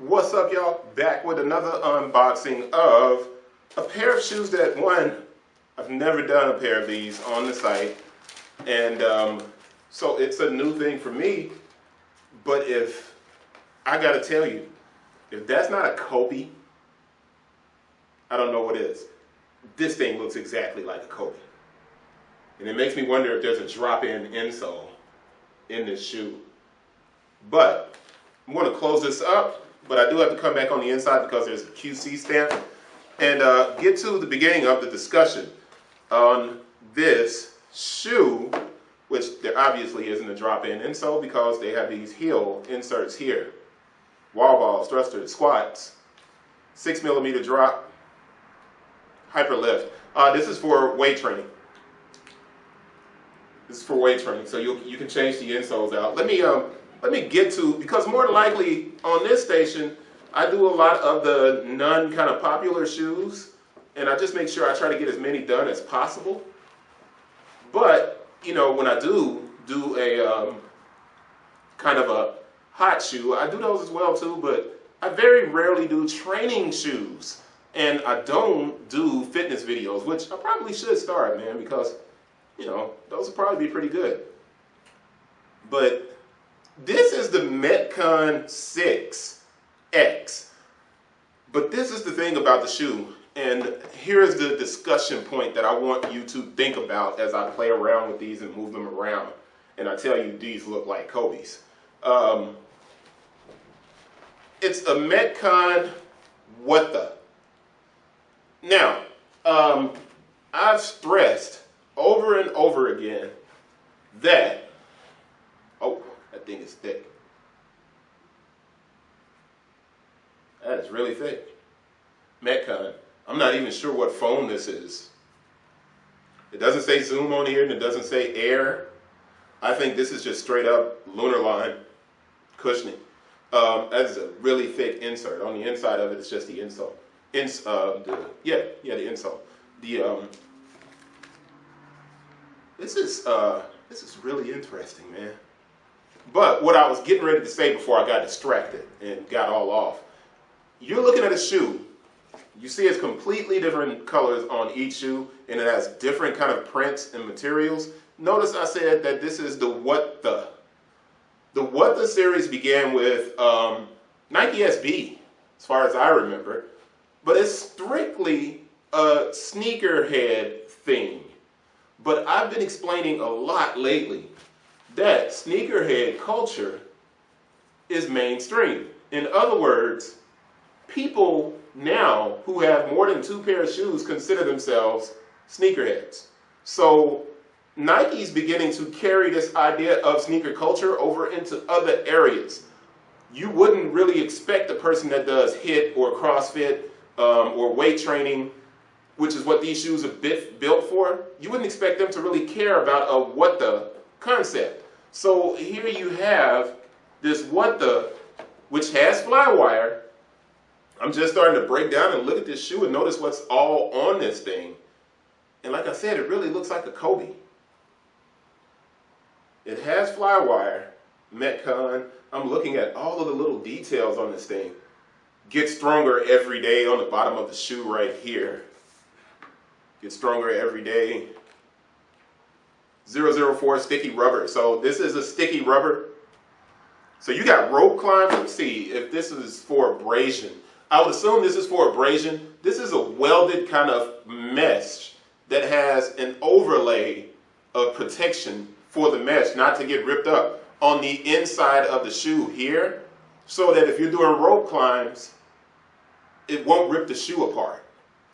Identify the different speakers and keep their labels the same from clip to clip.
Speaker 1: What's up, y'all? Back with another unboxing of a pair of shoes that, I've never done a pair of these on the site, and so it's a new thing for me. But if I gotta tell you, if that's not a Kobe, I don't know what is. This thing looks exactly like a Kobe, and it makes me wonder if there's a drop-in insole in this shoe. But I'm going to close this up, but I do have to come back on the inside because there's a QC stamp and get to the beginning of the discussion on this shoe, which there obviously isn't a drop-in insole because they have these heel inserts here. Wall balls, thrusters, squats, 6mm drop, hyper lift. This is for weight training. This is for weight training, so you can change the insoles out. Let me get to, because more than likely on this station, I do a lot of the non kind of popular shoes, and I just make sure I try to get as many done as possible. But, you know, when I do a kind of a hot shoe, I do those as well too, but I very rarely do training shoes. And I don't do fitness videos, which I probably should start, man, because, you know, those would probably be pretty good. But this is the Metcon 6X. But this is the thing about the shoe, and here's the discussion point that I want you to think about as I play around with these and move them around. And I tell you, these look like Kobe's. It's a Metcon what the? Now, I've stressed over and over again that, oh, that thing is thick. That is really thick. Metcon. I'm not even sure what foam this is. It doesn't say Zoom on here and it doesn't say Air. I think this is just straight up lunar line cushioning. That is a really thick insert. On the inside of it, it's just the insole. The insole. This is really interesting, man. But what I was getting ready to say before I got distracted and got all off, you're looking at a shoe. You see it's completely different colors on each shoe, and it has different kind of prints and materials. Notice I said that this is the What The. The What The series began with Nike SB, as far as I remember. But it's strictly a sneakerhead thing. But I've been explaining a lot lately that sneakerhead culture is mainstream. In other words, people now who have more than 2 pairs of shoes consider themselves sneakerheads. So Nike's beginning to carry this idea of sneaker culture over into other areas. You wouldn't really expect a person that does HIIT or CrossFit or weight training, which is what these shoes are built for, you wouldn't expect them to really care about a what the concept. So here you have this what the, which has fly wire. I'm just starting to break down and look at this shoe and notice what's all on this thing. And like I said, it really looks like a Kobe. It has fly wire, Metcon. I'm looking at all of the little details on this thing. Get stronger every day on the bottom of the shoe right here. Get stronger every day. 004 sticky rubber. So this is a sticky rubber. So you got rope climbs. Let's see if this is for abrasion. I would assume this is for abrasion. This is a welded kind of mesh that has an overlay of protection for the mesh, not to get ripped up, on the inside of the shoe here, so that if you're doing rope climbs, it won't rip the shoe apart.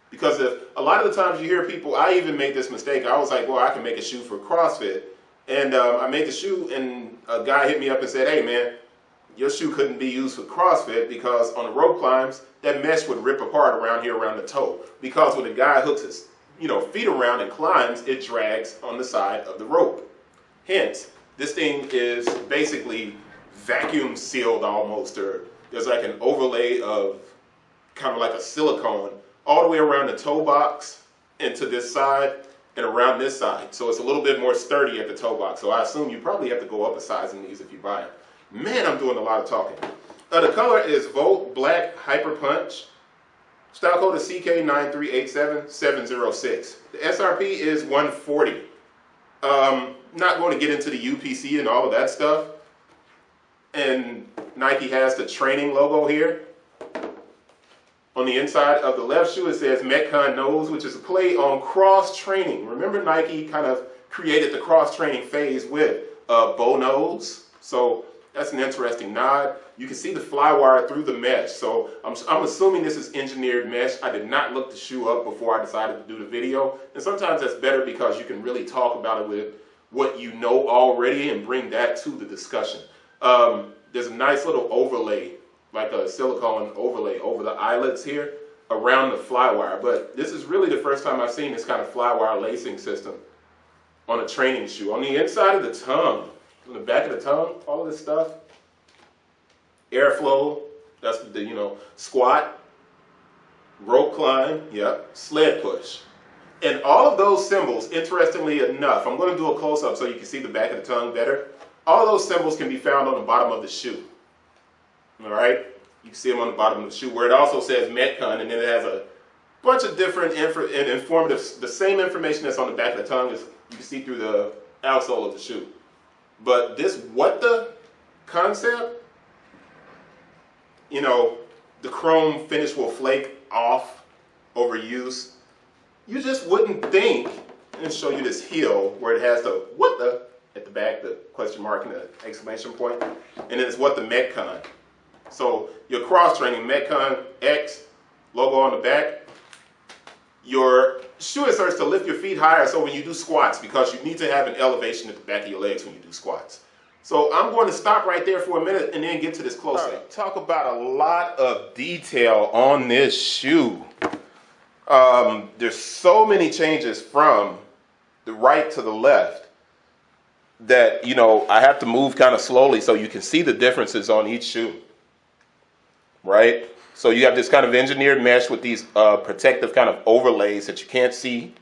Speaker 1: Because if a lot of the times you hear people, I even made this mistake. I was like, well, I can make a shoe for CrossFit. And I made the shoe and a guy hit me up and said, hey man, your shoe couldn't be used for CrossFit because on the rope climbs, that mesh would rip apart around here around the toe. Because when the guy hooks his feet around and climbs, it drags on the side of the rope. Hence, this thing is basically vacuum sealed almost, or there's like an overlay of kind of like a silicone all the way around the toe box and to this side and around this side. So it's a little bit more sturdy at the toe box. So I assume you probably have to go up a size in these if you buy them. Man, I'm doing a lot of talking. The color is Volt Black Hyper Punch. Style code is CK9387-706. The SRP is $140. Not going to get into the UPC and all of that stuff. And Nike has the training logo here. On the inside of the left shoe, it says Metcon Nose, which is a play on cross training. Remember, Nike kind of created the cross training phase with bow nose. So that's an interesting nod. You can see the fly wire through the mesh. So I'm assuming this is engineered mesh. I did not look the shoe up before I decided to do the video. And sometimes that's better because you can really talk about it with what you know already and bring that to the discussion. There's a nice little overlay, like a silicone overlay over the eyelets here around the fly wire. But this is really the first time I've seen this kind of fly wire lacing system on a training shoe. On the inside of the tongue, on the back of the tongue, all of this stuff, airflow, that's the, squat, rope climb, yep, sled push. And all of those symbols, interestingly enough, I'm going to do a close-up so you can see the back of the tongue better. All of those symbols can be found on the bottom of the shoe. All right? You can see them on the bottom of the shoe where it also says Metcon, and then it has a bunch of different informative, the same information that's on the back of the tongue is you can see through the outsole of the shoe. But this what the concept, the chrome finish will flake off over use. You just wouldn't think, and show you this heel where it has the what the at the back, the question mark and the exclamation point, and then it's what the Metcon. So your cross training Metcon X logo on the back. Your shoe inserts to lift your feet higher so when you do squats, because you need to have an elevation at the back of your legs when you do squats. So I'm going to stop right there for a minute and then get to this close-up. Right, talk about a lot of detail on this shoe. There's so many changes from the right to the left that, I have to move kind of slowly so you can see the differences on each shoe, right? So you have this kind of engineered mesh with these protective kind of overlays that you can't see.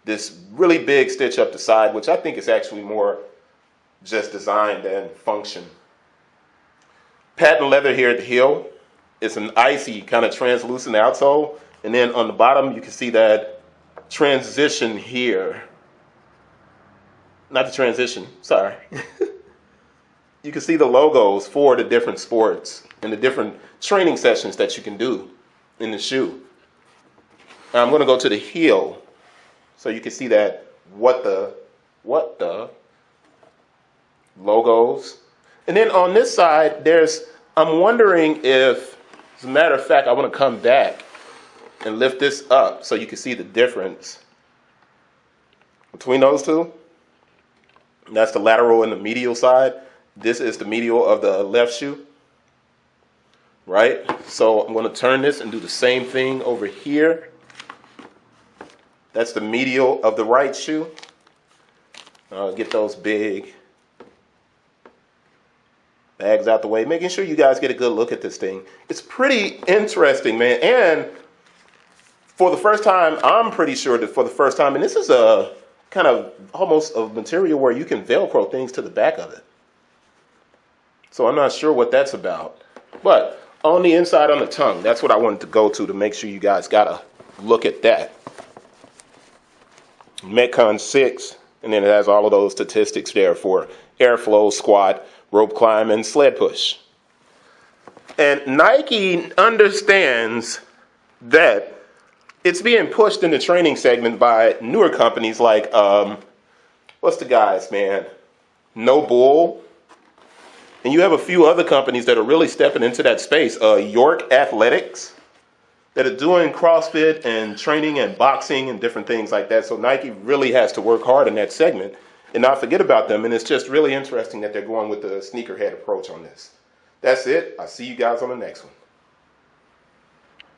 Speaker 1: This really big stitch up the side, which I think is actually more just design than function. Patent leather here at the heel. It's an icy kind of translucent outsole. And then on the bottom, you can see that transition here. Not the transition, sorry. You can see the logos for the different sports and the different training sessions that you can do in the shoe. Now I'm going to go to the heel so you can see that what the logos. And then on this side, I'm wondering if, as a matter of fact, I want to come back and lift this up so you can see the difference between those two. That's the lateral and the medial side. This is the medial of the left shoe, right? So I'm going to turn this and do the same thing over here. That's the medial of the right shoe. Get those big bags out the way, making sure you guys get a good look at this thing. It's pretty interesting, man. And for the first time, I'm pretty sure that for the first time, and this is a kind of almost a material where you can Velcro things to the back of it. So I'm not sure what that's about. But on the inside on the tongue, that's what I wanted to go to make sure you guys got a look at that. Metcon 6, and then it has all of those statistics there for airflow, squat, rope climb, and sled push. And Nike understands that it's being pushed in the training segment by newer companies like, what's the guys, man? No Bull. And you have a few other companies that are really stepping into that space. York Athletics, that are doing CrossFit and training and boxing and different things like that. So Nike really has to work hard in that segment and not forget about them. And it's just really interesting that they're going with the sneakerhead approach on this. That's it. I'll see you guys on the next one.